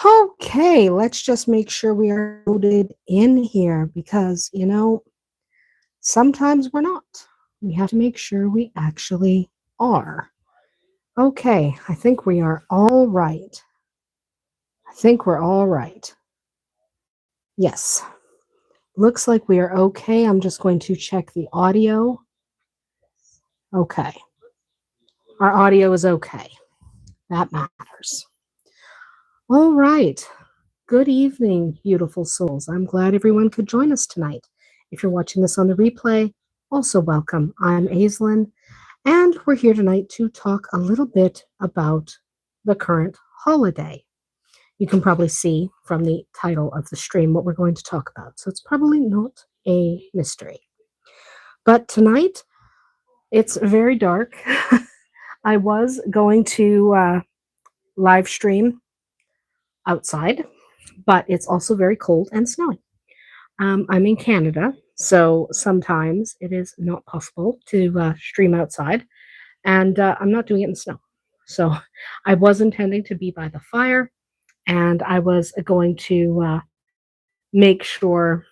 Okay, let's just make sure we are loaded in here because, sometimes we're not. We have to make sure we actually are. Okay, I think we are all right. I think we're all right. Yes, looks like we are okay. I'm just going to check the audio. Okay, our audio is okay. That matters. All right. Good evening, beautiful souls. I'm glad everyone could join us tonight. If you're watching this on the replay, also welcome. I'm Aislin, and we're here tonight to talk a little bit about the current holiday. You can probably see from the title of the stream what we're going to talk about, so it's probably not a mystery. But tonight, it's very dark. I was going to live stream outside, but it's also very cold and snowy. I'm in Canada, so sometimes it is not possible to stream outside, and I'm not doing it in snow. So I was intending to be by the fire, and I was going to make sure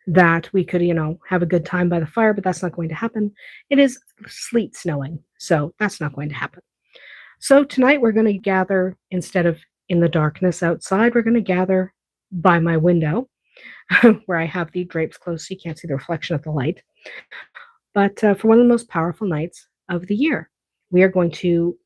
that we could, have a good time by the fire, but that's not going to happen. It is sleet snowing, so that's not going to happen. So tonight we're going to gather, instead of in the darkness outside, we're going to gather by my window where I have the drapes closed so you can't see the reflection of the light. But for one of the most powerful nights of the year, we are going to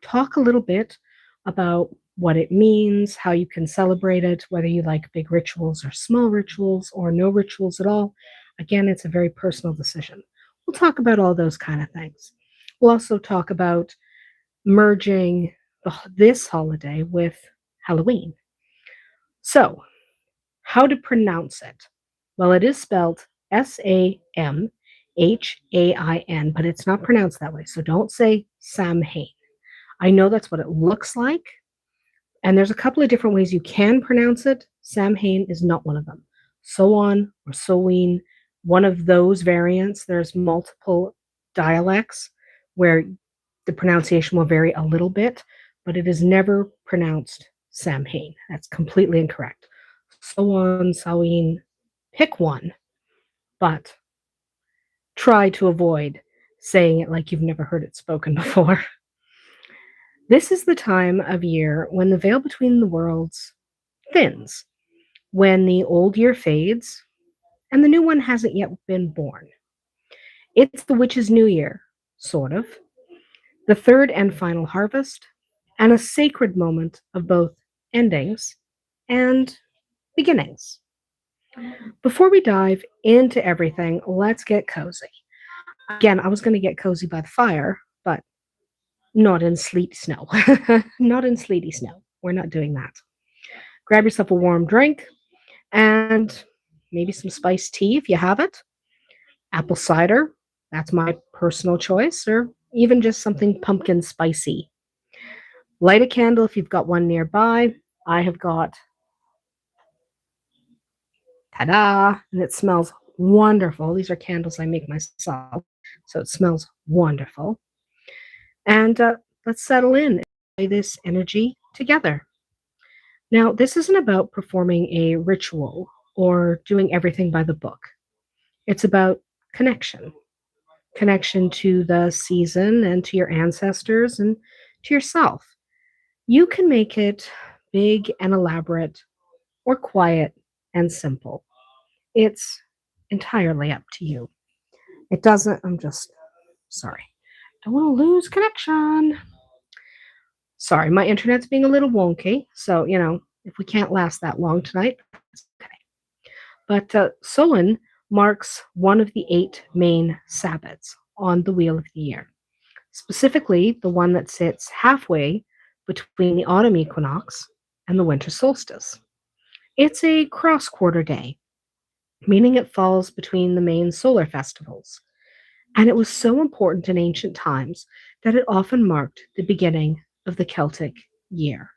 talk a little bit about what it means, how you can celebrate it, whether you like big rituals or small rituals or no rituals at all. Again, it's a very personal decision. We'll talk about all those kind of things. We'll also talk about merging this holiday with Halloween. So, how to pronounce it? Well, it is spelled Samhain, but it's not pronounced that way. So don't say Samhain. I know that's what it looks like. And there's a couple of different ways you can pronounce it. Samhain is not one of them. Soan or Soin, one of those variants. There's multiple dialects where the pronunciation will vary a little bit, but it is never pronounced Samhain. That's completely incorrect. Soan, Sawin, pick one, but try to avoid saying it like you've never heard it spoken before. This is the time of year when the veil between the worlds thins, when the old year fades and the new one hasn't yet been born. It's the witch's new year, sort of, the third and final harvest, and a sacred moment of both endings and beginnings. Before we dive into everything, let's get cozy. Again, I was going to get cozy by the fire, but not in sleet snow. Not in sleety snow. We're not doing that. Grab yourself a warm drink and maybe some spiced tea if you have it. Apple cider, that's my personal choice, or even just something pumpkin spicy. Light a candle if you've got one nearby. I have got, ta-da, and it smells wonderful. These are candles I make myself, so it smells wonderful. And let's settle in and enjoy this energy together. Now, this isn't about performing a ritual or doing everything by the book. It's about connection, connection to the season and to your ancestors and to yourself. You can make it big and elaborate or quiet and simple. It's entirely up to you. It doesn't, I'm just, sorry. Don't want to lose connection. Sorry, my internet's being a little wonky. So, if we can't last that long tonight, that's okay. But Soin marks one of the 8 main Sabbats on the Wheel of the Year, specifically the one that sits halfway between the autumn equinox and the winter solstice. It's a cross quarter day, meaning it falls between the main solar festivals. And it was so important in ancient times that it often marked the beginning of the Celtic year.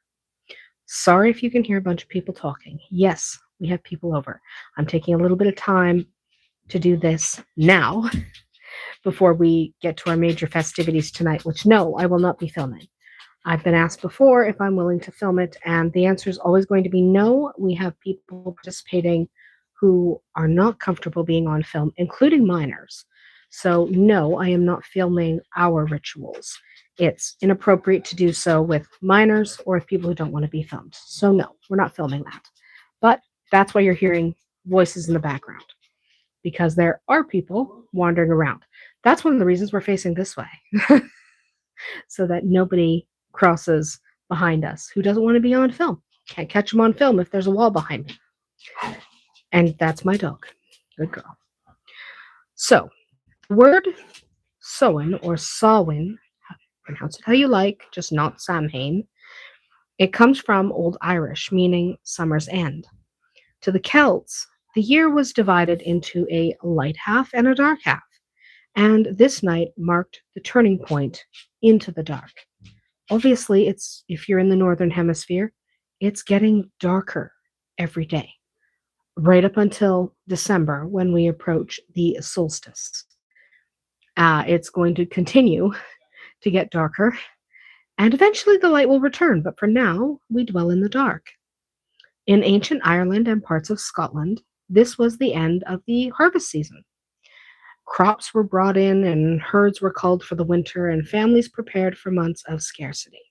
Sorry if you can hear a bunch of people talking. Yes, we have people over. I'm taking a little bit of time to do this now before we get to our major festivities tonight, which no, I will not be filming. I've been asked before if I'm willing to film it, and the answer is always going to be no. We have people participating who are not comfortable being on film, including minors. So, no, I am not filming our rituals. It's inappropriate to do so with minors or with people who don't want to be filmed. So, no, we're not filming that. But that's why you're hearing voices in the background, because there are people wandering around. That's one of the reasons we're facing this way, so that nobody crosses behind us who doesn't want to be on film. Can't catch them on film if there's a wall behind me. And that's my dog. Good girl. So, the word Samhain or Samhain, pronounce it how you like, just not Samhain. It comes from Old Irish, meaning summer's end. To the Celts, the year was divided into a light half and a dark half, and this night marked the turning point into the dark. Obviously, it's if you're in the northern hemisphere, it's getting darker every day, right up until December when we approach the solstice. It's going to continue to get darker, and eventually the light will return, but for now, we dwell in the dark. In ancient Ireland and parts of Scotland, this was the end of the harvest season. Crops were brought in, and herds were culled for the winter, and families prepared for months of scarcity.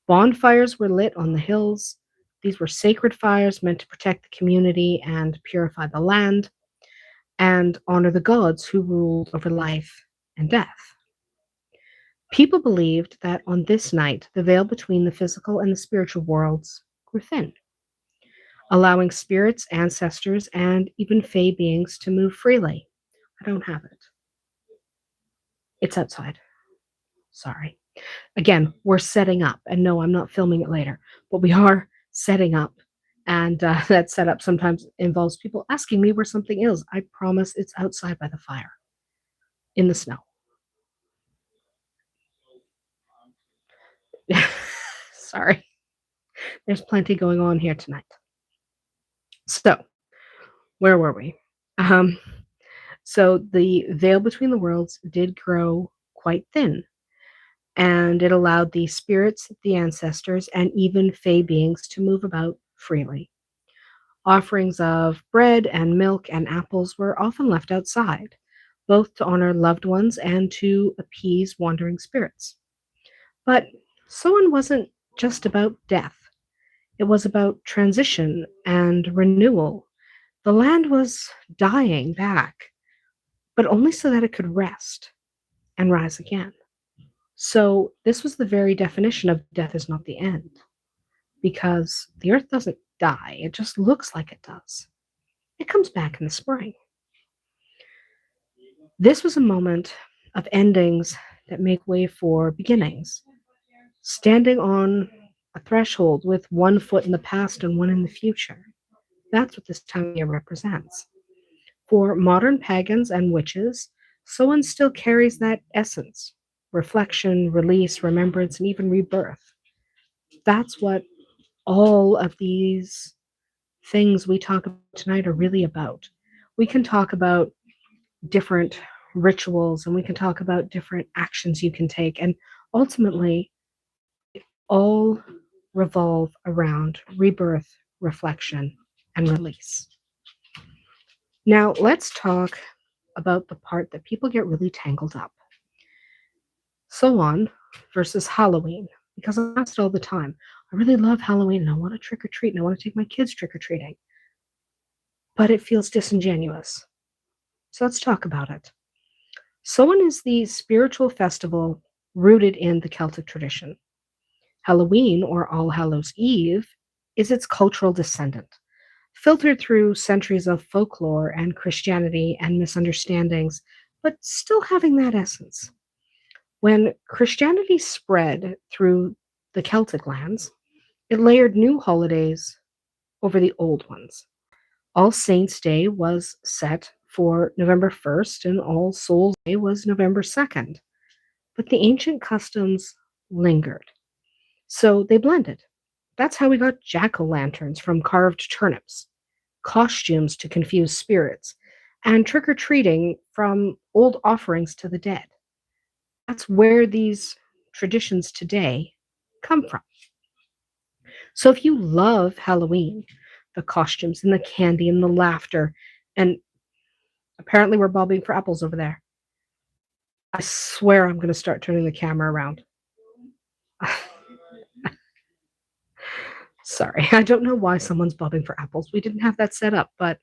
Bonfires were lit on the hills. These were sacred fires meant to protect the community and purify the land and honor the gods who ruled over life and death. People believed that on this night, the veil between the physical and the spiritual worlds grew thin, allowing spirits, ancestors, and even fae beings to move freely. I don't have it. It's outside. Sorry. Again, we're setting up, and no, I'm not filming it later, but we are setting up. And that setup sometimes involves people asking me where something is. I promise it's outside by the fire in the snow. Sorry. There's plenty going on here tonight. So, where were we? Um, so, the veil between the worlds did grow quite thin, and it allowed the spirits, the ancestors, and even fae beings to move about freely. Offerings of bread and milk and apples were often left outside, both to honor loved ones and to appease wandering spirits. But Samhain wasn't just about death, it was about transition and renewal. The land was dying back, but only so that it could rest and rise again. So, this was the very definition of death is not the end, because the earth doesn't die, it just looks like it does. It comes back in the spring. This was a moment of endings that make way for beginnings, standing on a threshold with one foot in the past and one in the future. That's what this time of year represents. For modern pagans and witches, Samhain still carries that essence: reflection, release, remembrance, and even rebirth. That's what all of these things we talk about tonight are really about. We can talk about different rituals and we can talk about different actions you can take, and ultimately, all revolve around rebirth, reflection, and release. Now, let's talk about the part that people get really tangled up. Samhain versus Halloween, because I'm asked all the time. I really love Halloween and I want to trick or treat and I want to take my kids trick or treating, but it feels disingenuous. So let's talk about it. Samhain is the spiritual festival rooted in the Celtic tradition. Halloween, or All Hallows Eve, is its cultural descendant, filtered through centuries of folklore and Christianity and misunderstandings, but still having that essence. When Christianity spread through the Celtic lands, it layered new holidays over the old ones. All Saints' Day was set for November 1st, and All Souls' Day was November 2nd. But the ancient customs lingered, so they blended. That's how we got jack-o'-lanterns from carved turnips, costumes to confuse spirits, and trick-or-treating from old offerings to the dead. That's where these traditions today come from. So if you love Halloween, the costumes and the candy and the laughter, and apparently we're bobbing for apples over there. I swear I'm going to start turning the camera around. Sorry, I don't know why someone's bobbing for apples. We didn't have that set up, but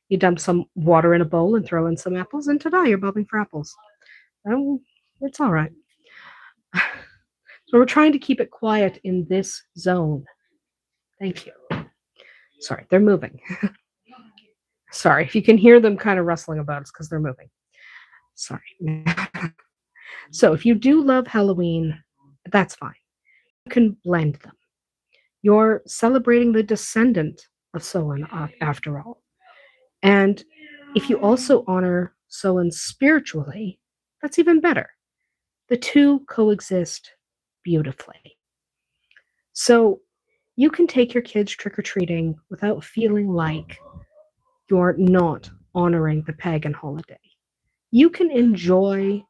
you dump some water in a bowl and throw in some apples, and ta-da, you're bobbing for apples. Oh, it's all right. So we're trying to keep it quiet in this zone. Thank you. Sorry, they're moving. Sorry, if you can hear them kind of rustling about, it's because they're moving. Sorry. So if you do love Halloween, that's fine. You can blend them. You're celebrating the descendant of Samhain after all. And if you also honor Samhain spiritually, that's even better. The two coexist beautifully. So you can take your kids trick-or-treating without feeling like you're not honoring the pagan holiday. You can enjoy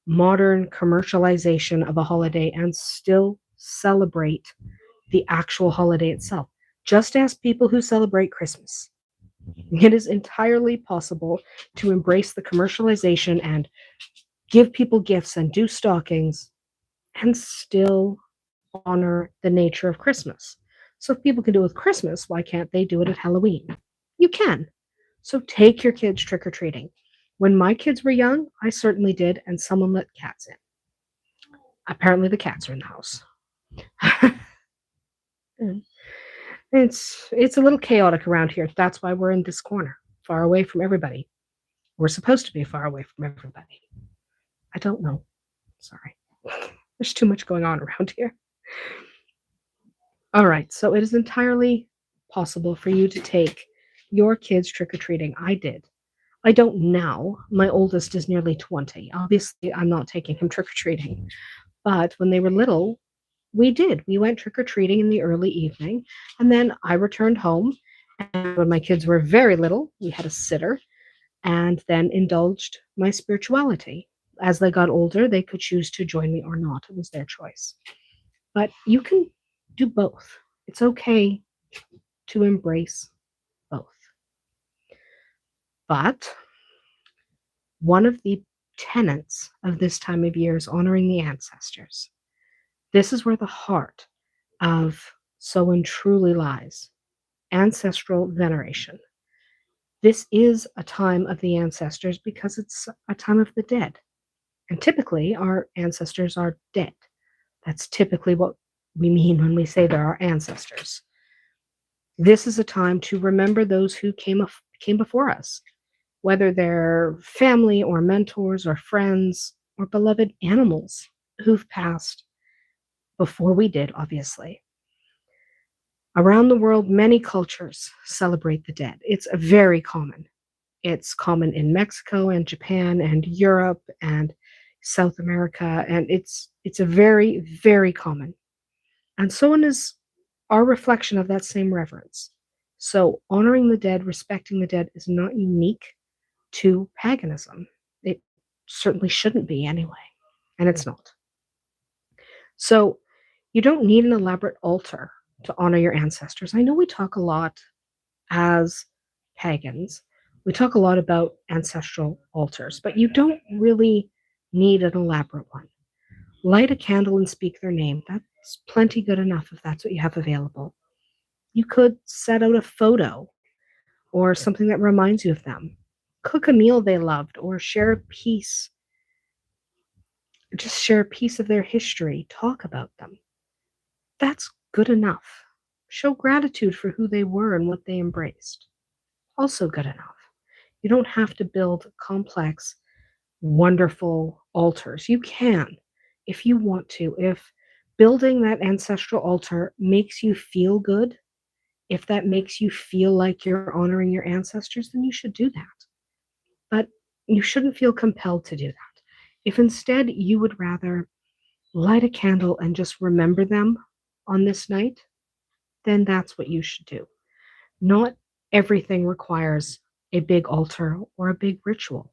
modern commercialization of a holiday and still celebrate the actual holiday itself. Just ask people who celebrate Christmas. It is entirely possible to embrace the commercialization and give people gifts and do stockings and still honor the nature of Christmas. So if people can do it with Christmas, why can't they do it at Halloween? You can. So take your kids trick-or-treating. When my kids were young, I certainly did, and someone let cats in. Apparently the cats are in the house. It's a little chaotic around here. That's why we're in this corner, far away from everybody. We're supposed to be far away from everybody. I don't know. Sorry. There's too much going on around here. All right, so it is entirely possible for you to take your kids trick-or-treating. I did. I don't now. My oldest is nearly 20. Obviously, I'm not taking him trick-or-treating. But when they were little, we did. We went trick-or-treating in the early evening, and then I returned home. And when my kids were very little, we had a sitter and then indulged my spirituality. As they got older, they could choose to join me or not. It was their choice. But you can do both. It's okay to embrace both. But one of the tenets of this time of year is honoring the ancestors. This is where the heart of Samhain truly lies. Ancestral veneration. This is a time of the ancestors because it's a time of the dead. And typically, our ancestors are dead. That's typically what we mean when we say they're our ancestors. This is a time to remember those who came before us, whether they're family or mentors or friends or beloved animals who've passed before we did, obviously. Around the world, many cultures celebrate the dead. It's very common. It's common in Mexico and Japan and Europe and South America, and it's a very, very common. And so is our reflection of that same reverence. So honoring the dead, respecting the dead is not unique to paganism. It certainly shouldn't be anyway, and it's not. So you don't need an elaborate altar to honor your ancestors. I know we talk a lot as pagans. We talk a lot about ancestral altars, but you don't really need an elaborate one. Light a candle and speak their name. That's plenty good enough if that's what you have available. You could set out a photo or something that reminds you of them. Cook a meal they loved or share a piece. Just share a piece of their history. Talk about them. That's good enough. Show gratitude for who they were and what they embraced. Also good enough. You don't have to build complex, wonderful altars. You can if you want to. If building that ancestral altar makes you feel good, if that makes you feel like you're honoring your ancestors, then you should do that. But you shouldn't feel compelled to do that. If instead you would rather light a candle and just remember them on this night, then that's what you should do. Not everything requires a big altar or a big ritual.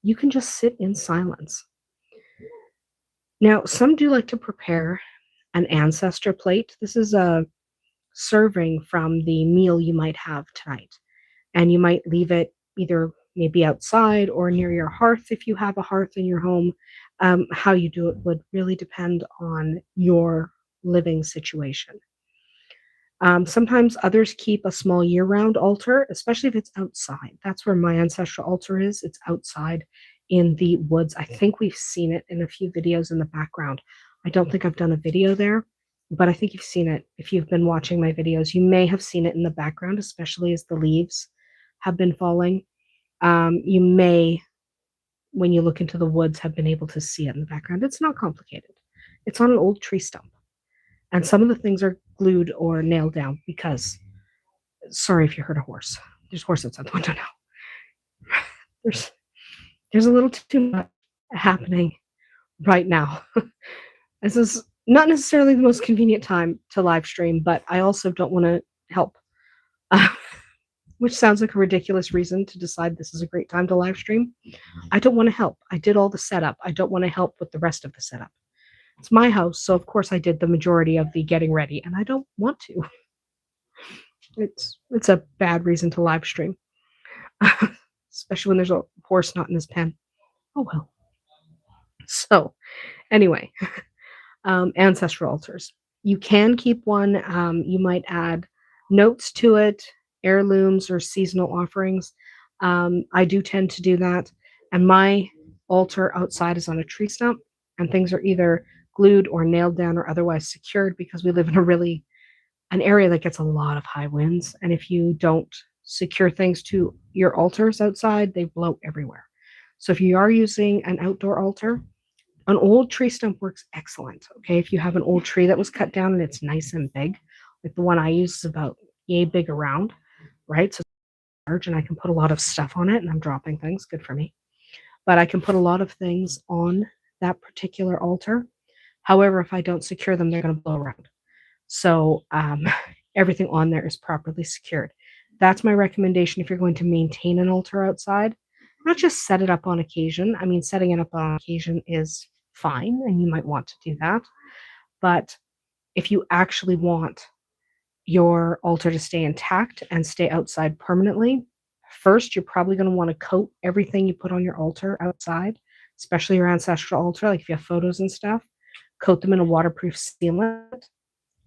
You can just sit in silence. Now, some do like to prepare an ancestor plate. This is a serving from the meal you might have tonight. And you might leave it either maybe outside or near your hearth if you have a hearth in your home. How you do it would really depend on your living situation. Sometimes others keep a small year-round altar, especially if it's outside. That's where my ancestral altar is. It's outside in the woods. I think we've seen it in a few videos in the background. I don't think I've done a video there, but I think you've seen it. If you've been watching my videos, you may have seen it in the background, especially as the leaves have been falling. You may, when you look into the woods, have been able to see it in the background. It's not complicated. It's on an old tree stump. And some of the things are glued or nailed down because, sorry if you heard a horse. There's horses outside the window now. There's a little too much happening right now. This is not necessarily the most convenient time to live stream, but I also don't want to help, which sounds like a ridiculous reason to decide this is a great time to live stream. I don't want to help. I did all the setup. I don't want to help with the rest of the setup. It's my house, so of course I did the majority of the getting ready, and I don't want to. It's a bad reason to live stream, especially when there's a horse not in his pen. Oh well. So, anyway, ancestral altars. You can keep one. You might add notes to it, heirlooms or seasonal offerings. I do tend to do that, and my altar outside is on a tree stump, and things are either glued or nailed down or otherwise secured because we live in an area that gets a lot of high winds. And if you don't secure things to your altars outside, they blow everywhere. So if you are using an outdoor altar, an old tree stump works excellent. Okay. If you have an old tree that was cut down and it's nice and big, like the one I use is about yay big around, right? So it's large and I can put a lot of stuff on it and I'm dropping things. Good for me. But I can put a lot of things on that particular altar. However, if I don't secure them, they're going to blow around. So everything on there is properly secured. That's my recommendation if you're going to maintain an altar outside. Not just set it up on occasion. I mean, setting it up on occasion is fine, and you might want to do that. But if you actually want your altar to stay intact and stay outside permanently, first, you're probably going to want to coat everything you put on your altar outside, especially your ancestral altar, like if you have photos and stuff. Coat them in a waterproof sealant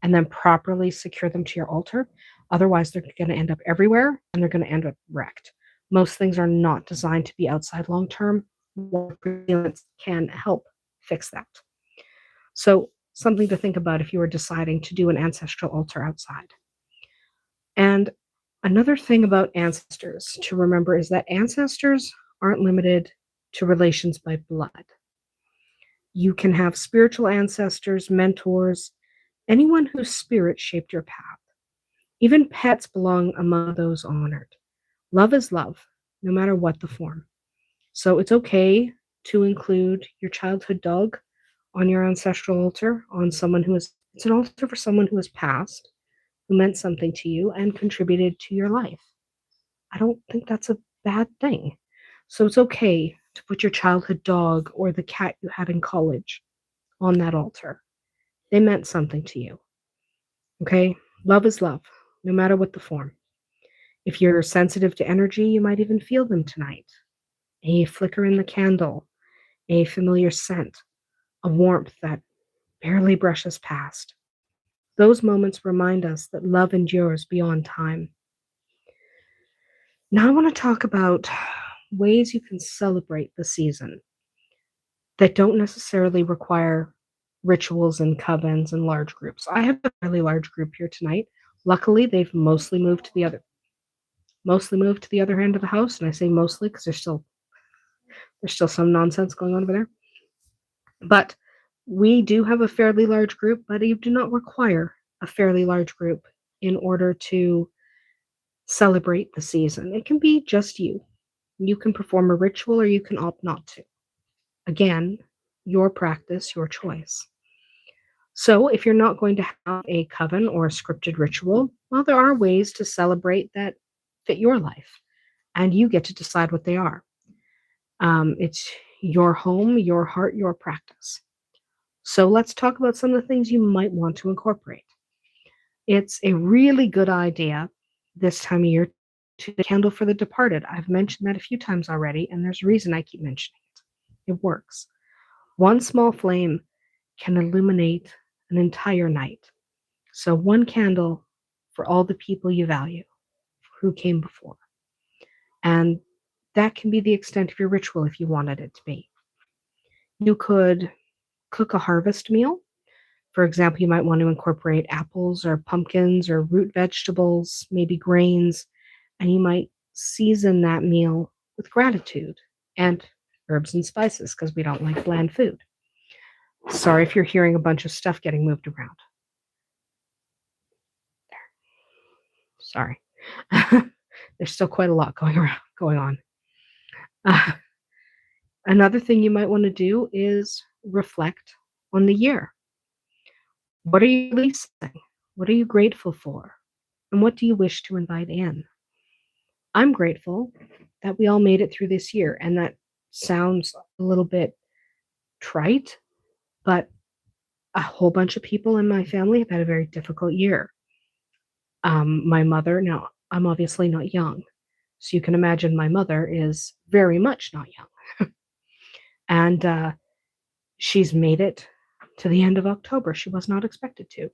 and then properly secure them to your altar. Otherwise, they're going to end up everywhere and they're going to end up wrecked. Most things are not designed to be outside long term. Waterproof sealants can help fix that. So, something to think about if you are deciding to do an ancestral altar outside. And another thing about ancestors to remember is that ancestors aren't limited to relations by blood. You can have spiritual ancestors, mentors, anyone whose spirit shaped your path. Even pets belong among those honored. Love is love, no matter what the form. So it's okay to include your childhood dog on your ancestral altar, it's an altar for someone who has passed, who meant something to you and contributed to your life. I don't think that's a bad thing. So it's okay to put your childhood dog or the cat you had in college on that altar. They meant something to you. Okay? Love is love, no matter what the form. If you're sensitive to energy, you might even feel them tonight. A flicker in the candle, a familiar scent, a warmth that barely brushes past. Those moments remind us that love endures beyond time. Now I want to talk about ways you can celebrate the season that don't necessarily require rituals and covens and large groups. I have a fairly large group here tonight. Luckily, they've mostly moved to the other end of the house, and I say mostly because there's still some nonsense going on over there. But we do have a fairly large group, but you do not require a fairly large group in order to celebrate the season. It can be just you. You can perform a ritual or you can opt not to. Again, your practice, your choice. So if you're not going to have a coven or a scripted ritual, well, there are ways to celebrate that fit your life, and you get to decide what they are. It's your home, your heart, your practice. So let's talk about some of the things you might want to incorporate. It's a really good idea this time of year to candle for the departed. I've mentioned that a few times already, and there's a reason I keep mentioning it. It works. One small flame can illuminate an entire night. So one candle for all the people you value who came before. And that can be the extent of your ritual if you wanted it to be. You could cook a harvest meal. For example, you might want to incorporate apples or pumpkins or root vegetables, maybe grains, and you might season that meal with gratitude and herbs and spices because we don't like bland food. Sorry if you're hearing a bunch of stuff getting moved around. Sorry. There's still quite a lot going on. Another thing you might want to do is reflect on the year. What are you releasing? What are you grateful for? And what do you wish to invite in? I'm grateful that we all made it through this year. And that sounds a little bit trite, but a whole bunch of people in my family have had a very difficult year. My mother, now I'm obviously not young, so you can imagine my mother is very much not young. And she's made it to the end of October. She was not expected to.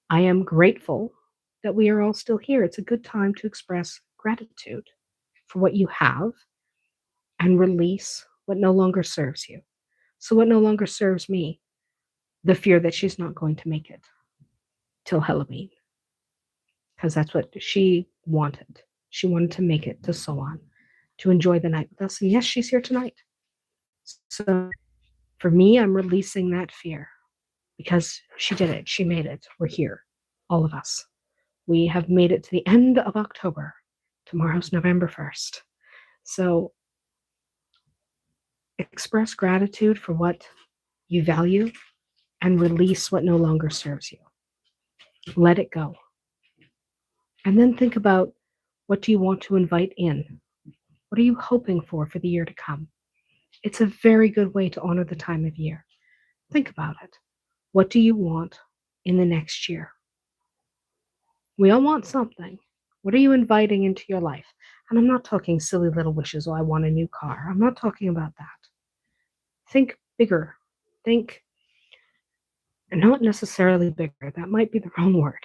I am grateful that we are all still here. It's a good time to express gratitude for what you have and release what no longer serves you. So, what no longer serves me, the fear that she's not going to make it till Halloween, because that's what she wanted. She wanted to make it to Soan, to enjoy the night with us. And yes, she's here tonight. So, for me, I'm releasing that fear because she did it. She made it. We're here, all of us. We have made it to the end of October. Tomorrow's November 1st. So express gratitude for what you value and release what no longer serves you. Let it go. And then think about, what do you want to invite in? What are you hoping for the year to come? It's a very good way to honor the time of year. Think about it. What do you want in the next year? We all want something. What are you inviting into your life? And I'm not talking silly little wishes, oh, I want a new car. I'm not talking about that. Think bigger. Think, and not necessarily bigger. That might be the wrong word.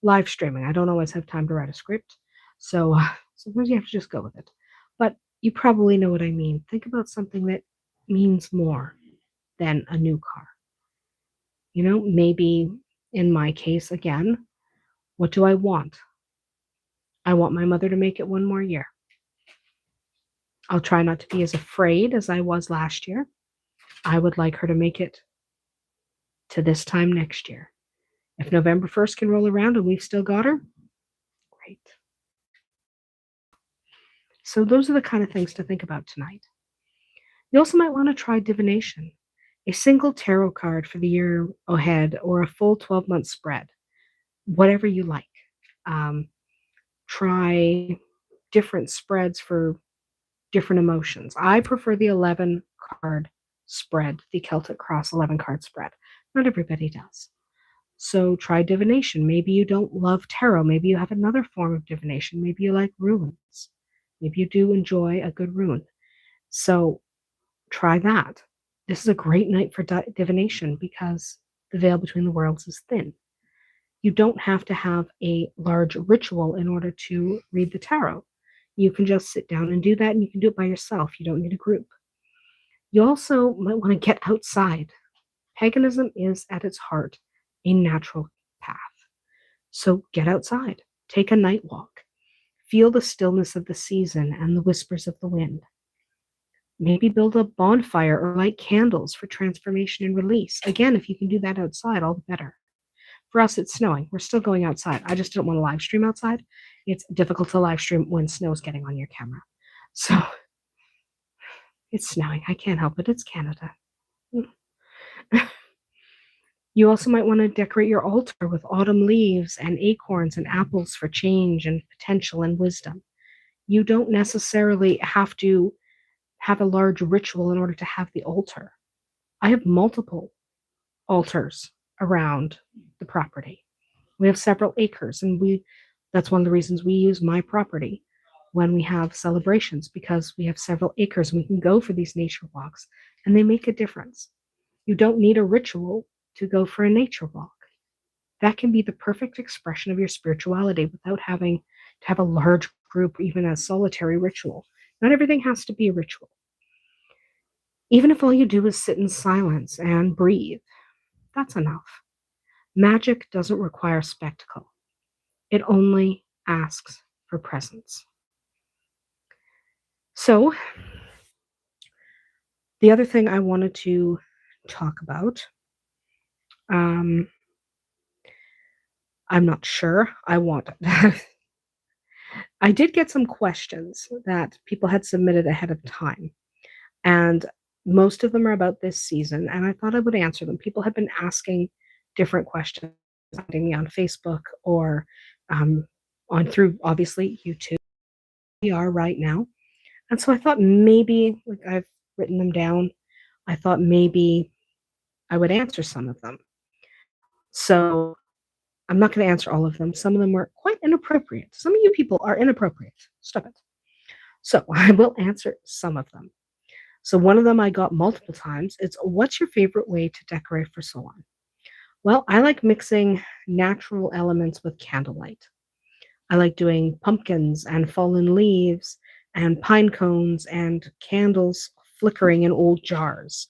Live streaming. I don't always have time to write a script. So sometimes you have to just go with it. But you probably know what I mean. Think about something that means more than a new car. You know, maybe in my case, again, what do I want? I want my mother to make it one more year. I'll try not to be as afraid as I was last year. I would like her to make it to this time next year. If November 1st can roll around and we've still got her, great. So those are the kind of things to think about tonight. You also might want to try divination, a single tarot card for the year ahead or a full 12-month spread, whatever you like. Try different spreads for different emotions. I prefer the 11 card spread, the Celtic Cross 11 card spread. Not everybody does. So try divination. Maybe you don't love tarot. Maybe you have another form of divination. Maybe you like runes. Maybe you do enjoy a good rune. So try that. This is a great night for divination because the veil between the worlds is thin. You don't have to have a large ritual in order to read the tarot. You can just sit down and do that, and you can do it by yourself. You don't need a group. You also might want to get outside. Paganism is at its heart a natural path. So get outside, take a night walk, feel the stillness of the season and the whispers of the wind. Maybe build a bonfire or light candles for transformation and release. Again, if you can do that outside, all the better. For us, it's snowing. We're still going outside. I just don't want to live stream outside. It's difficult to live stream when snow is getting on your camera. So it's snowing. I can't help it. It's Canada. You also might want to decorate your altar with autumn leaves and acorns and apples for change and potential and wisdom. You don't necessarily have to have a large ritual in order to have the altar. I have multiple altars around the property. We have several acres, and that's one of the reasons we use my property when we have celebrations, because we have several acres and we can go for these nature walks and they make a difference. You don't need a ritual to go for a nature walk. That can be the perfect expression of your spirituality without having to have a large group, even a solitary ritual. Not everything has to be a ritual. Even if all you do is sit in silence and breathe, that's enough. Magic doesn't require spectacle, it only asks for presence. So, the other thing I wanted to talk about, um, I'm not sure. I did get some questions that people had submitted ahead of time, and most of them are about this season, and I thought I would answer them. People have been asking different questions, finding me on Facebook or on through obviously YouTube. We are right now, and so I thought maybe, like, I've written them down. I thought maybe I would answer some of them. So I'm not going to answer all of them. Some of them were quite inappropriate. Some of you people are inappropriate. Stop it. So I will answer some of them. So one of them I got multiple times. It's, what's your favorite way to decorate for Solon? Well, I like mixing natural elements with candlelight. I like doing pumpkins and fallen leaves and pine cones and candles flickering in old jars.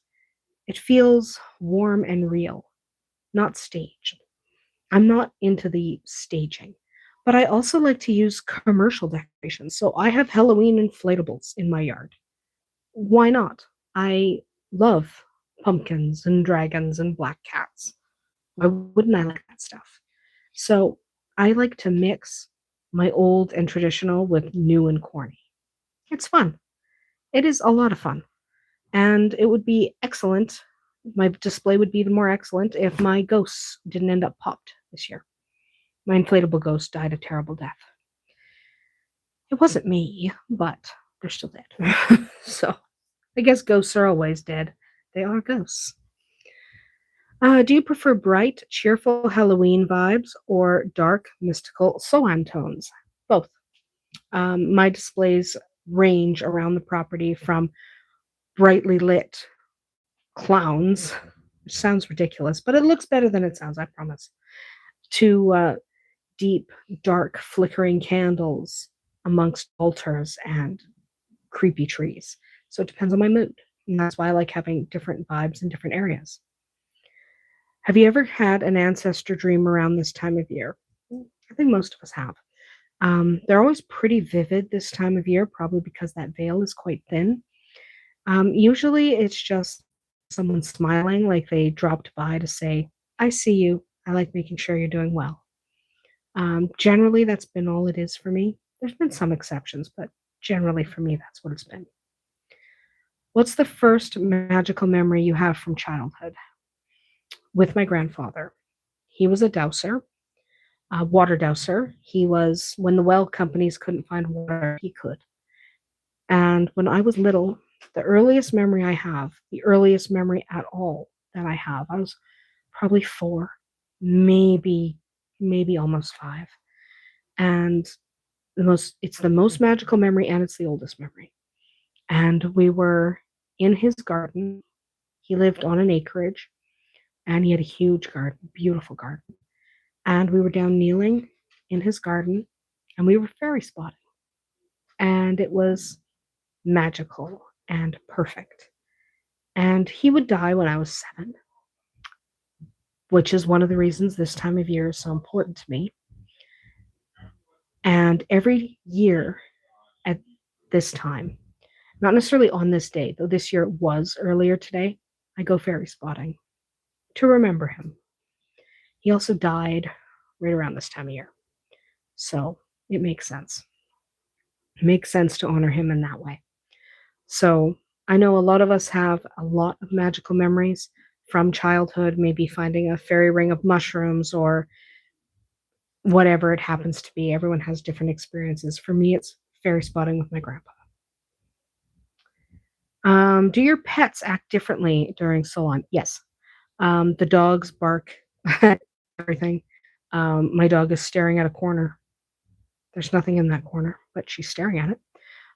It feels warm and real, not staged. I'm not into the staging, but I also like to use commercial decorations. So I have Halloween inflatables in my yard. Why not? I love pumpkins and dragons and black cats. Why wouldn't I like that stuff? So I like to mix my old and traditional with new and corny. It's fun. It is a lot of fun. And it would be excellent. My display would be even more excellent if my ghosts didn't end up popped this year. My inflatable ghost died a terrible death. It wasn't me, but they're still dead. So I guess ghosts are always dead. They are ghosts. Do you prefer bright, cheerful Halloween vibes or dark, mystical Soan tones? Both. My displays range around the property from brightly lit clowns, which sounds ridiculous, but it looks better than it sounds, I promise, to deep, dark, flickering candles amongst altars and creepy trees. So it depends on my mood. And that's why I like having different vibes in different areas. Have you ever had an ancestor dream around this time of year? I think most of us have. They're always pretty vivid this time of year, probably because that veil is quite thin. Usually it's just someone smiling, like they dropped by to say, I see you. I like making sure you're doing well. Generally, that's been all it is for me. There's been some exceptions, but generally for me, that's what it's been. What's the first magical memory you have from childhood? With my grandfather. He was a dowser, a water dowser. He was, when the well companies couldn't find water, he could. And when I was little, the earliest memory I have, the earliest memory at all that I have, I was probably 4, maybe almost 5. And it's the most magical memory and it's the oldest memory. And we were in his garden. He lived on an acreage and he had a huge garden, beautiful garden. And we were down kneeling in his garden and we were fairy spotting. And it was magical and perfect. And he would die when I was 7, which is one of the reasons this time of year is so important to me. And every year at this time, not necessarily on this day, though this year it was earlier today, I go fairy spotting to remember him. He also died right around this time of year. So it makes sense. It makes sense to honor him in that way. So I know a lot of us have a lot of magical memories from childhood, maybe finding a fairy ring of mushrooms or whatever it happens to be. Everyone has different experiences. For me, it's fairy spotting with my grandpa. Do your pets act differently during Solon? Yes. The dogs bark at everything. My dog is staring at a corner. There's nothing in that corner, but she's staring at it.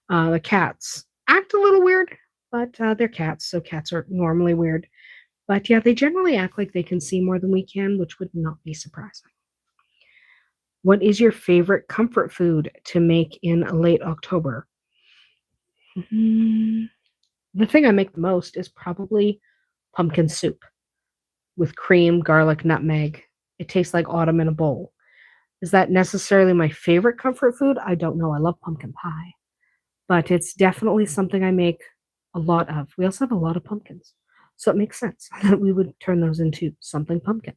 The cats act a little weird, but they're cats, so cats are normally weird. But yeah, they generally act like they can see more than we can, which would not be surprising. What is your favorite comfort food to make in late October? Mm, the thing I make the most is probably pumpkin soup with cream, garlic, nutmeg. It tastes like autumn in a bowl. Is that necessarily my favorite comfort food? I don't know. I love pumpkin pie, but it's definitely something I make a lot of. We also have a lot of pumpkins, so it makes sense that we would turn those into something pumpkin.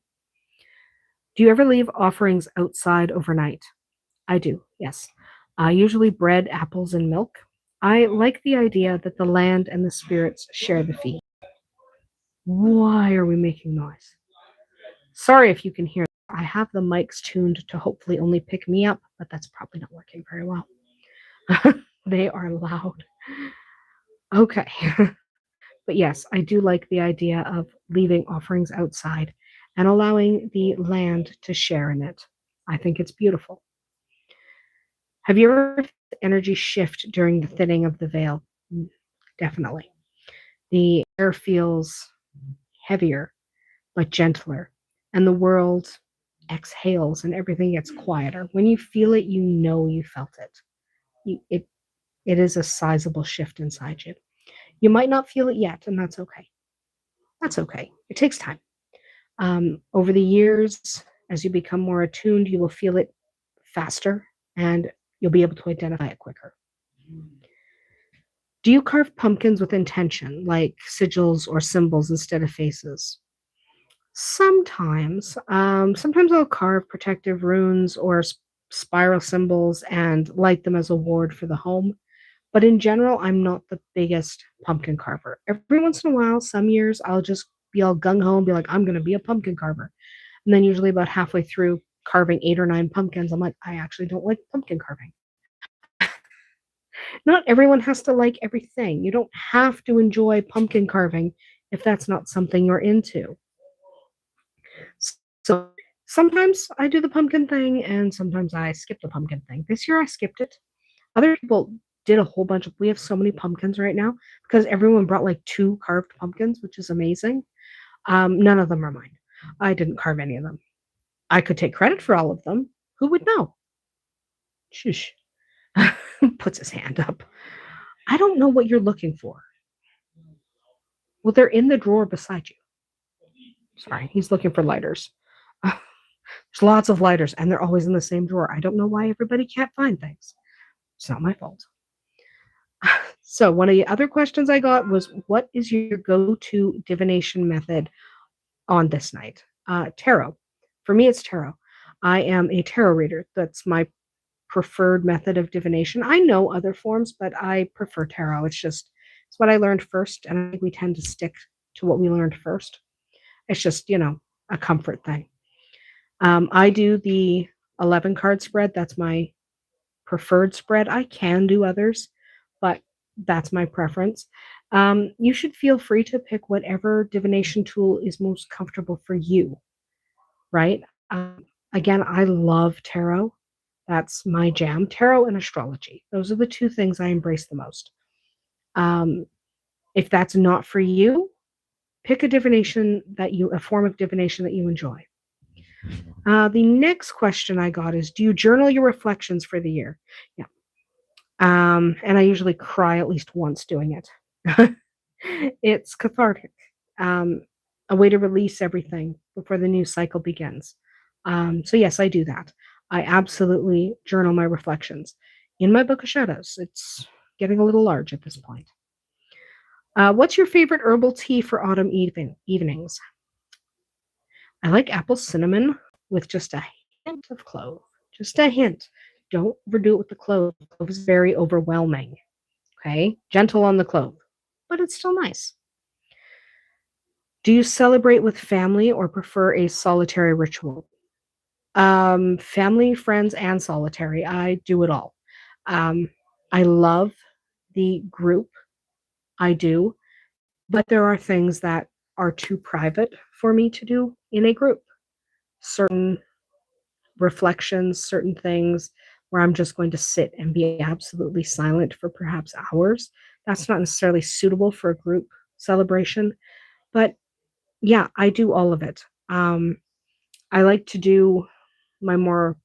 Do you ever leave offerings outside overnight? I do, yes. Usually bread, apples, and milk. I like the idea that the land and the spirits share the feast. Why are we making noise? Sorry if you can hear. I have the mics tuned to hopefully only pick me up, but that's probably not working very well. They are loud. Okay. But yes, I do like the idea of leaving offerings outside and allowing the land to share in it. I think it's beautiful. Have you ever felt the energy shift during the thinning of the veil? Definitely. The air feels heavier but gentler, and the world exhales and everything gets quieter. When you feel it, you know you felt it. It is a sizable shift inside you. You might not feel it yet, and that's okay. That's okay. It takes time. Over the years, as you become more attuned, you will feel it faster and you'll be able to identify it quicker. Do you carve pumpkins with intention, like sigils or symbols instead of faces? Sometimes. Sometimes I'll carve protective runes or spiral symbols and light them as a ward for the home. But in general, I'm not the biggest pumpkin carver. Every once in a while, some years, I'll just be all gung ho and be like, I'm going to be a pumpkin carver. And then usually about halfway through carving 8 or 9 pumpkins, I'm like, I actually don't like pumpkin carving. Not everyone has to like everything. You don't have to enjoy pumpkin carving if that's not something you're into. So sometimes I do the pumpkin thing and sometimes I skip the pumpkin thing. This year I skipped it. Other people did a whole bunch of, we have so many pumpkins right now because everyone brought like 2 carved pumpkins, which is amazing. None of them are mine. I didn't carve any of them. I could take credit for all of them. Who would know? Shush. Puts his hand up. I don't know what you're looking for. Well, they're in the drawer beside you. Sorry, he's looking for lighters. There's lots of lighters, and they're always in the same drawer. I don't know why everybody can't find things. It's not my fault. So, one of the other questions I got was, what is your go to divination method on this night? Tarot. For me, it's tarot. I am a tarot reader. That's my preferred method of divination. I know other forms, but I prefer tarot. It's what I learned first, and I think we tend to stick to what we learned first. It's just, a comfort thing. I do the 11 card spread. That's my preferred spread. I can do others, but that's my preference. You should feel free to pick whatever divination tool is most comfortable for you, right? Again, I love tarot. That's my jam. Tarot and astrology. Those are the 2 things I embrace the most. If that's not for you, pick a form of divination that you enjoy. The next question I got is, do you journal your reflections for the year? Yeah. And I usually cry at least once doing it. It's cathartic. A way to release everything before the new cycle begins. So yes, I do that. I absolutely journal my reflections in my book of shadows. It's getting a little large at this point. What's your favorite herbal tea for autumn evenings? I like apple cinnamon with just a hint of clove. Just a hint. Don't overdo it with the clove. Clove is very overwhelming. Okay? Gentle on the clove, but it's still nice. Do you celebrate with family or prefer a solitary ritual? Family, friends, and solitary. I do it all. I love the group. I do. But there are things that are too private for me to do in a group. Certain reflections, certain things where I'm just going to sit and be absolutely silent for perhaps hours. That's not necessarily suitable for a group celebration, but yeah, I do all of it. I like to do my more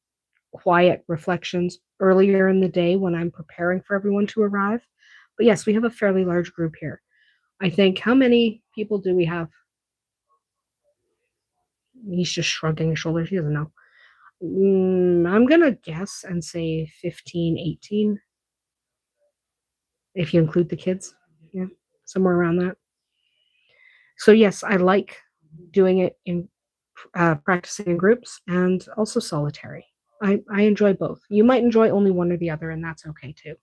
quiet reflections earlier in the day when I'm preparing for everyone to arrive. But yes, we have a fairly large group here. I think, how many people do we have? He's just shrugging his shoulders. He doesn't know. I'm going to guess and say 15, 18, if you include the kids. Yeah, somewhere around that. So, yes, I like doing it in practicing in groups and also solitary. I enjoy both. You might enjoy only one or the other, and that's okay too.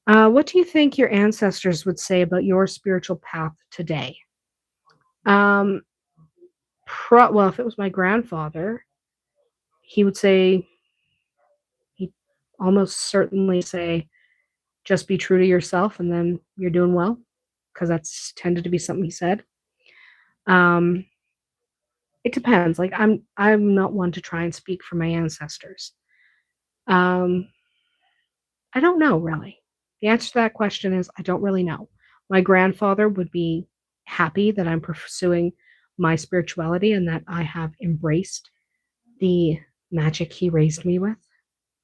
What do you think your ancestors would say about your spiritual path today? Um, well, if it was my grandfather, he would say, he'd almost certainly say, just be true to yourself and then you're doing well, because that's tended to be something he said. Um, it depends. Like, I'm not one to try and speak for my ancestors. Um, I don't know really. The answer to that question is I don't really know. My grandfather would be happy that I'm pursuing my spirituality and that I have embraced the magic he raised me with.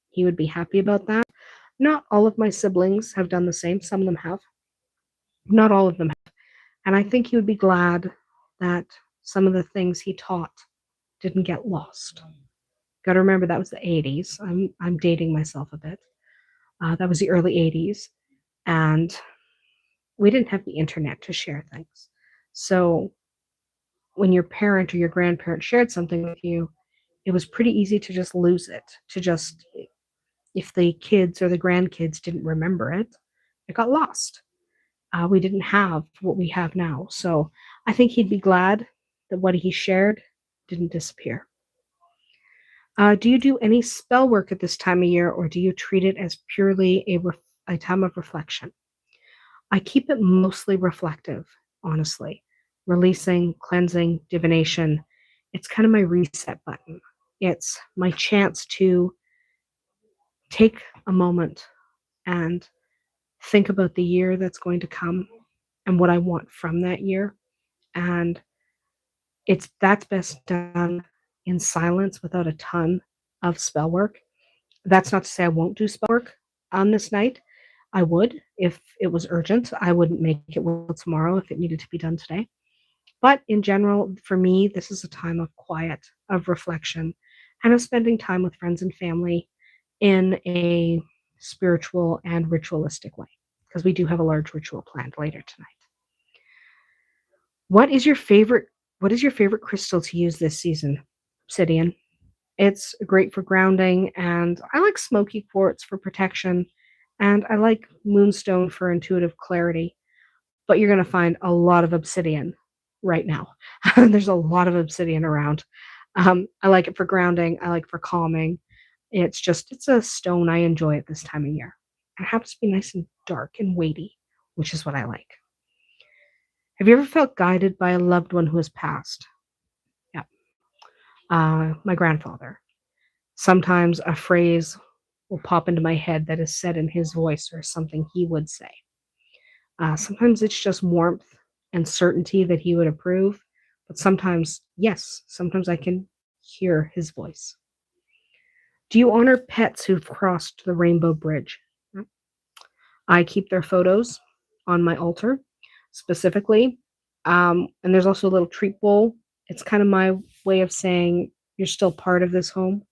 He would be happy about that. Not all of my siblings have done the same. Some of them have. Not all of them have. And I think he would be glad that some of the things he taught didn't get lost. Got to remember that was the 80s. I'm dating myself a bit. That was the early 80s, and we didn't have the internet to share things. So when your parent or your grandparent shared something with you, it was pretty easy to just lose it, to just, if the kids or the grandkids didn't remember it, it got lost. We didn't have what we have now. So I think he'd be glad that what he shared didn't disappear. Do you do any spell work at this time of year, or do you treat it as purely a time of reflection? I keep it mostly reflective, honestly. Releasing, cleansing, divination. It's kind of my reset button. It's my chance to take a moment and think about the year that's going to come and what I want from that year. And that's best done in silence without a ton of spell work. That's not to say I won't do spell work on this night. I would if it was urgent. I wouldn't make it well tomorrow if it needed to be done today. But in general, for me, this is a time of quiet, of reflection, and of spending time with friends and family in a spiritual and ritualistic way, because we do have a large ritual planned later tonight. What is your favorite what is your favorite crystal to use this season? Obsidian. It's great for grounding, and I like smoky quartz for protection, and I like moonstone for intuitive clarity. But you're going to find a lot of obsidian right now. There's a lot of obsidian around. I like it for grounding. I like it for calming. It's a stone I enjoy at this time of year. It happens to be nice and dark and weighty, which is what I like. Have you ever felt guided by a loved one who has passed? Yeah. My grandfather. Sometimes a phrase will pop into my head that is said in his voice or something he would say. Sometimes it's just warmth and certainty that he would approve, but sometimes, yes, sometimes I can hear his voice. Do you honor pets who've crossed the Rainbow Bridge? I keep their photos on my altar specifically. And there's also a little treat bowl. It's kind of my way of saying you're still part of this home.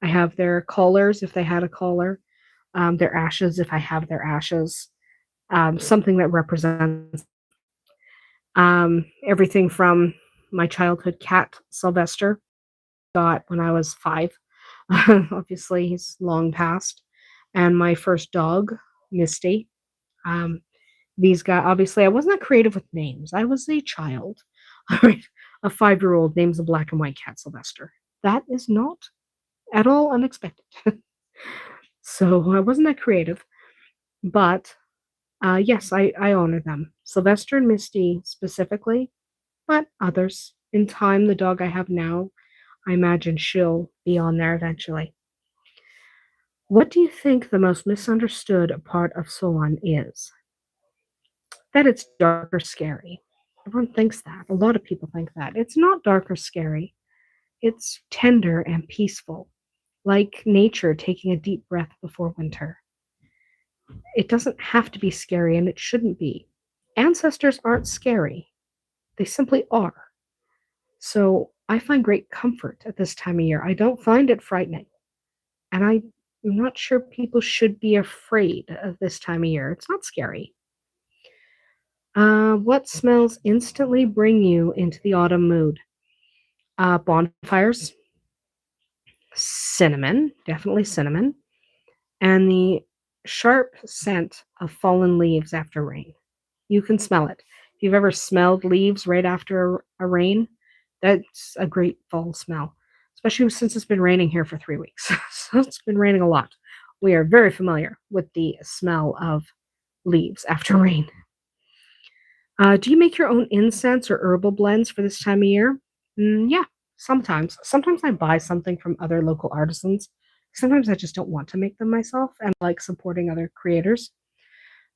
I have their collars if they had a collar, their ashes if I have their ashes, something that represents everything from my childhood cat, Sylvester, got when I was 5. Obviously, he's long past. And my first dog, Misty. Um, these guys, obviously, I wasn't that creative with names. I was a child. A 5-year-old names a black and white cat, Sylvester. That is not at all unexpected. So I wasn't that creative. But yes, I honor them. Sylvester and Misty specifically, But others, in time, the dog I have now, I imagine she'll be on there eventually. What do you think the most misunderstood part of Solon is? That it's dark or scary. Everyone thinks that. A lot of people think that. It's not dark or scary. It's tender and peaceful, like nature taking a deep breath before winter. It doesn't have to be scary, and it shouldn't be. Ancestors aren't scary, they simply are. So I find great comfort at this time of year. I don't find it frightening. And I'm not sure people should be afraid of this time of year. It's not scary. What smells instantly bring you into the autumn mood? Bonfires, cinnamon, definitely cinnamon, and the sharp scent of fallen leaves after rain. You can smell it. If you've ever smelled leaves right after a rain, that's a great fall smell, especially since it's been raining here for 3 weeks. So it's been raining a lot. We are very familiar with the smell of leaves after rain. Do you make your own incense or herbal blends for this time of year? Yeah, sometimes. Sometimes I buy something from other local artisans. Sometimes I just don't want to make them myself and like supporting other creators.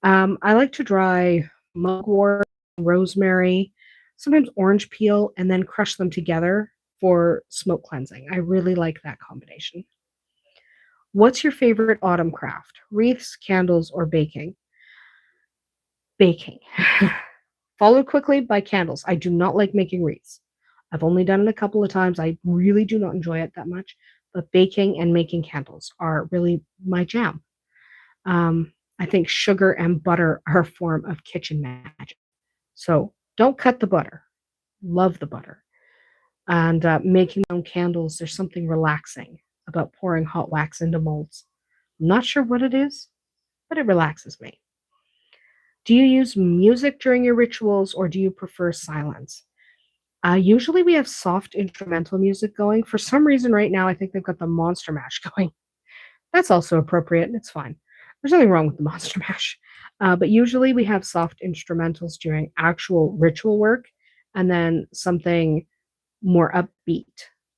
I like to dry mugwort, rosemary, sometimes orange peel, and then crush them together for smoke cleansing. I really like that combination. What's your favorite autumn craft? Wreaths, candles, or baking? Baking. Followed quickly by candles. I do not like making wreaths. I've only done it a couple of times. I really do not enjoy it that much, but baking and making candles are really my jam. I think sugar and butter are a form of kitchen magic. So don't cut the butter. Love the butter. And making my own candles, there's something relaxing about pouring hot wax into molds. I'm not sure what it is, but it relaxes me. Do you use music during your rituals or do you prefer silence? Usually we have soft instrumental music going. For some reason, right now, I think they've got the Monster Mash going. That's also appropriate. It's fine. There's nothing wrong with the Monster Mash. But usually we have soft instrumentals during actual ritual work and then something more upbeat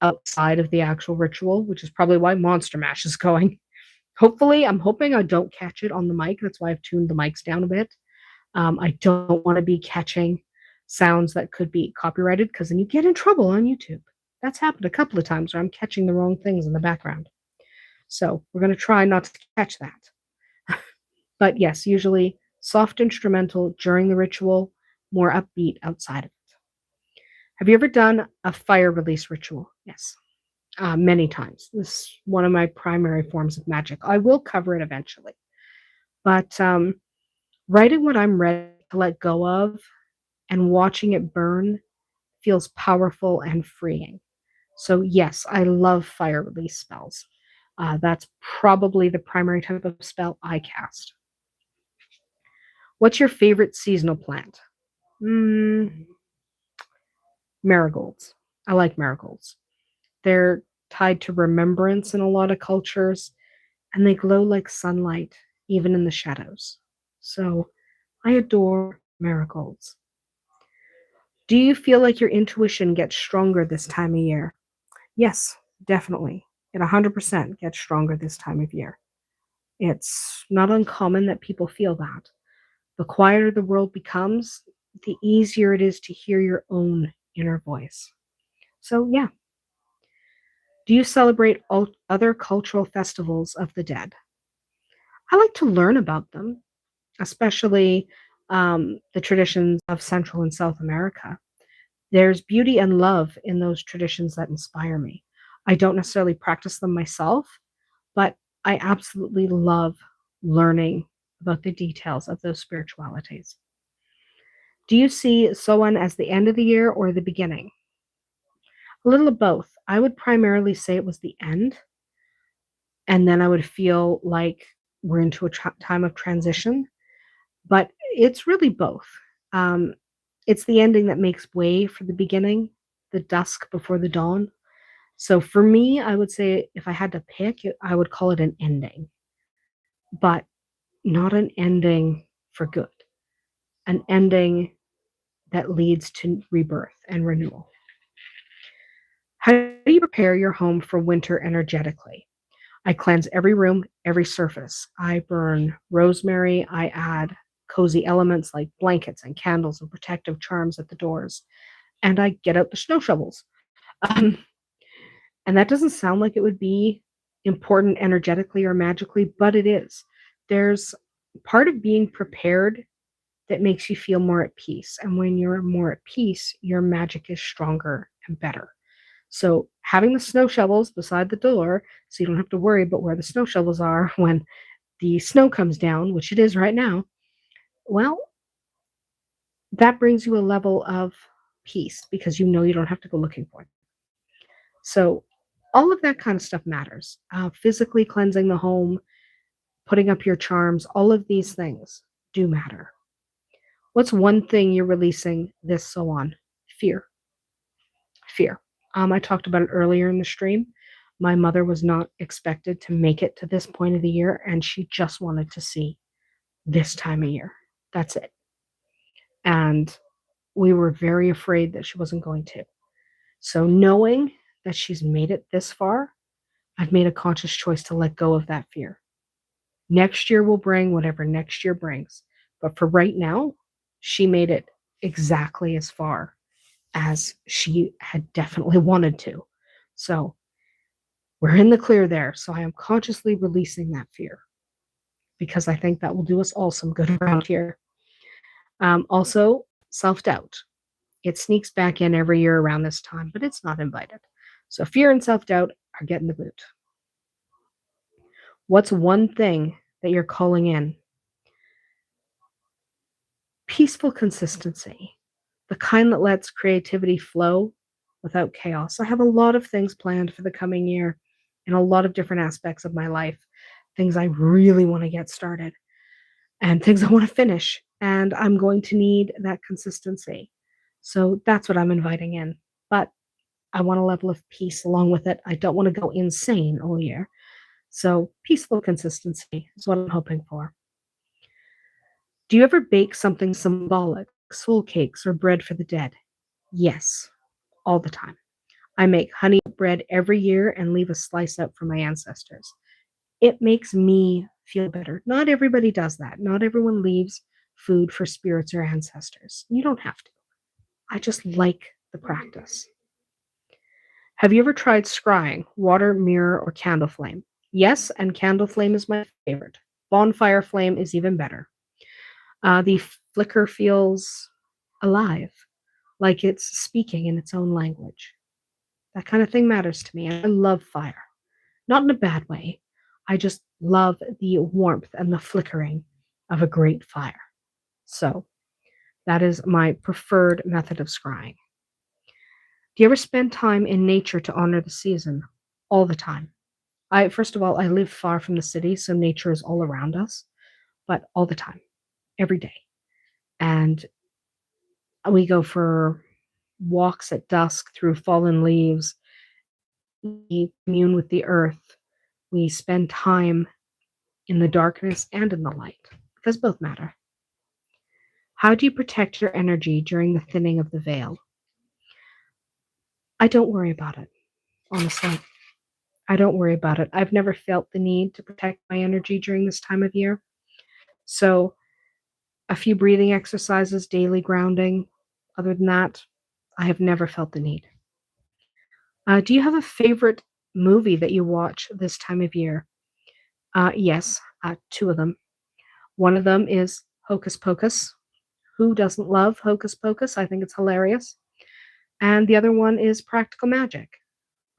outside of the actual ritual, which is probably why Monster Mash is going. Hopefully, I'm hoping I don't catch it on the mic. That's why I've tuned the mics down a bit. I don't want to be catching sounds that could be copyrighted because then you get in trouble on YouTube. That's happened a couple of times where I'm catching the wrong things in the background. So we're going to try not to catch that. But yes, usually soft instrumental during the ritual, more upbeat outside of it. Have you ever done a fire release ritual? Yes, many times. This is one of my primary forms of magic. I will cover it eventually. But writing what I'm ready to let go of and watching it burn feels powerful and freeing. So, yes, I love fire release spells. That's probably the primary type of spell I cast. What's your favorite seasonal plant? Mm, marigolds. I like marigolds. They're tied to remembrance in a lot of cultures, and they glow like sunlight, even in the shadows. So, I adore marigolds. Do you feel like your intuition gets stronger this time of year? Yes, definitely. It 100% gets stronger this time of year. It's not uncommon that people feel that. The quieter the world becomes, the easier it is to hear your own inner voice. So, yeah. Do you celebrate other cultural festivals of the dead? I like to learn about them, especially the traditions of Central and South America. There's beauty and love in those traditions that inspire me. I don't necessarily practice them myself, but I absolutely love learning about the details of those spiritualities. Do you see Soan as the end of the year or the beginning? A little of both. I would primarily say it was the end, and then I would feel like we're into a time of transition, but it's really both. Um, it's the ending that makes way for the beginning, the dusk before the dawn. So for me, I would say if I had to pick, I would call it an ending, but not an ending for good, an ending that leads to rebirth and renewal. How do you prepare your home for winter energetically? I cleanse every room, every surface. I burn rosemary. I add cozy elements like blankets and candles and protective charms at the doors. And I get out the snow shovels. Um, and that doesn't sound like it would be important energetically or magically, but it is. There's part of being prepared that makes you feel more at peace. And when you're more at peace, your magic is stronger and better. So having the snow shovels beside the door, so you don't have to worry about where the snow shovels are when the snow comes down, which it is right now, well, that brings you a level of peace because you know you don't have to go looking for it. So all of that kind of stuff matters. Physically cleansing the home, putting up your charms, all of these things do matter. What's one thing you're releasing this so on? Fear. Fear. I talked about it earlier in the stream. My mother was not expected to make it to this point of the year, and she just wanted to see this time of year. That's it. And we were very afraid that she wasn't going to. So, knowing that she's made it this far, I've made a conscious choice to let go of that fear. Next year will bring whatever next year brings. But for right now, she made it exactly as far as she had definitely wanted to. So we're in the clear there. So I am consciously releasing that fear because I think that will do us all some good around here. Also, self doubt. It sneaks back in every year around this time, but it's not invited. So fear and self doubt are getting the boot. What's one thing that you're calling in? Peaceful consistency, the kind that lets creativity flow without chaos. I have a lot of things planned for the coming year in a lot of different aspects of my life, things I really want to get started and things I want to finish. And I'm going to need that consistency. So that's what I'm inviting in. But I want a level of peace along with it. I don't want to go insane all year. So peaceful consistency is what I'm hoping for. Do you ever bake something symbolic, soul cakes or bread for the dead? Yes, all the time. I make honey bread every year and leave a slice out for my ancestors. It makes me feel better. Not everybody does that. Not everyone leaves food for spirits or ancestors. You don't have to. I just like the practice. Have you ever tried scrying, water, mirror, or candle flame? Yes, and candle flame is my favorite. Bonfire flame is even better. The flicker feels alive, like it's speaking in its own language. That kind of thing matters to me. I love fire. Not in a bad way. I just love the warmth and the flickering of a great fire. So that is my preferred method of scrying. Do you ever spend time in nature to honor the season? All the time. First of all, I live far from the city, so nature is all around us, but all the time, every day. And we go for walks at dusk through fallen leaves. We commune with the earth. We spend time in the darkness and in the light, because both matter. How do you protect your energy during the thinning of the veil? I don't worry about it, honestly. I don't worry about it. I've never felt the need to protect my energy during this time of year. So, a few breathing exercises, daily grounding. Other than that, I have never felt the need. Do you have a favorite movie that you watch this time of year? Yes, two of them. One of them is Hocus Pocus. Who doesn't love Hocus Pocus? I think it's hilarious. And the other one is Practical Magic.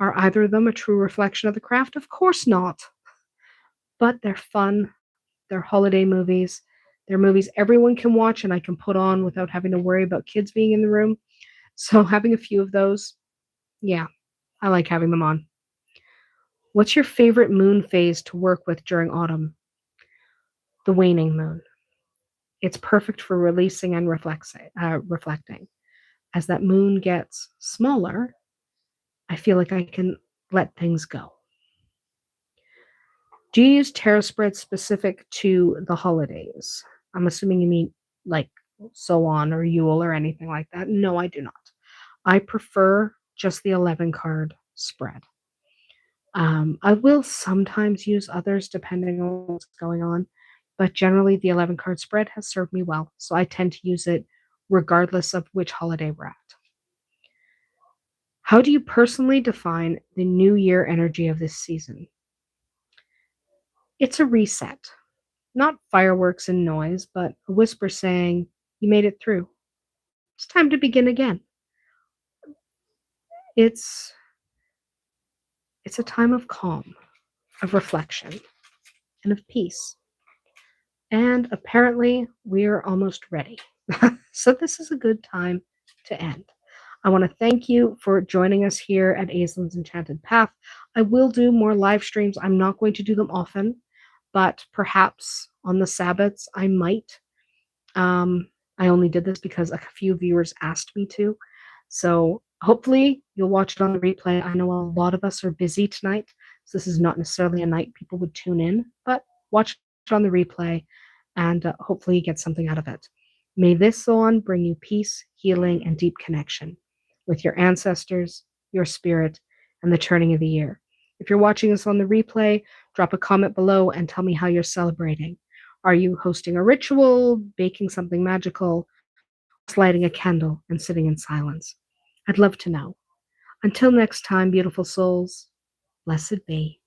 Are either of them a true reflection of the craft? Of course not. But they're fun. They're holiday movies. They're movies everyone can watch and I can put on without having to worry about kids being in the room. So having a few of those, yeah, I like having them on. What's your favorite moon phase to work with during autumn? The waning moon. It's perfect for releasing and reflecting. As that moon gets smaller, I feel like I can let things go. Do you use tarot spreads specific to the holidays? I'm assuming you mean like so on or Yule or anything like that. No, I do not. I prefer just the 11 card spread. I will sometimes use others depending on what's going on, but generally the 11 card spread has served me well. So I tend to use it regardless of which holiday we're at. How do you personally define the new year energy of this season? It's a reset, not fireworks and noise, but a whisper saying, you made it through. It's time to begin again. It's it's a time of calm, of reflection, and of peace. And apparently, we're almost ready. So, this is a good time to end. I want to thank you for joining us here at Aislin's Enchanted Path. I will do more live streams. I'm not going to do them often, but perhaps on the Sabbaths I might. I only did this because a few viewers asked me to. So hopefully you'll watch it on the replay. I know a lot of us are busy tonight, so this is not necessarily a night people would tune in, but watch it on the replay and hopefully you get something out of it. May this on bring you peace, healing, and deep connection with your ancestors, your spirit, and the turning of the year. If you're watching this on the replay, drop a comment below and tell me how you're celebrating. Are you hosting a ritual, baking something magical, lighting a candle, and sitting in silence? I'd love to know. Until next time, beautiful souls, blessed be.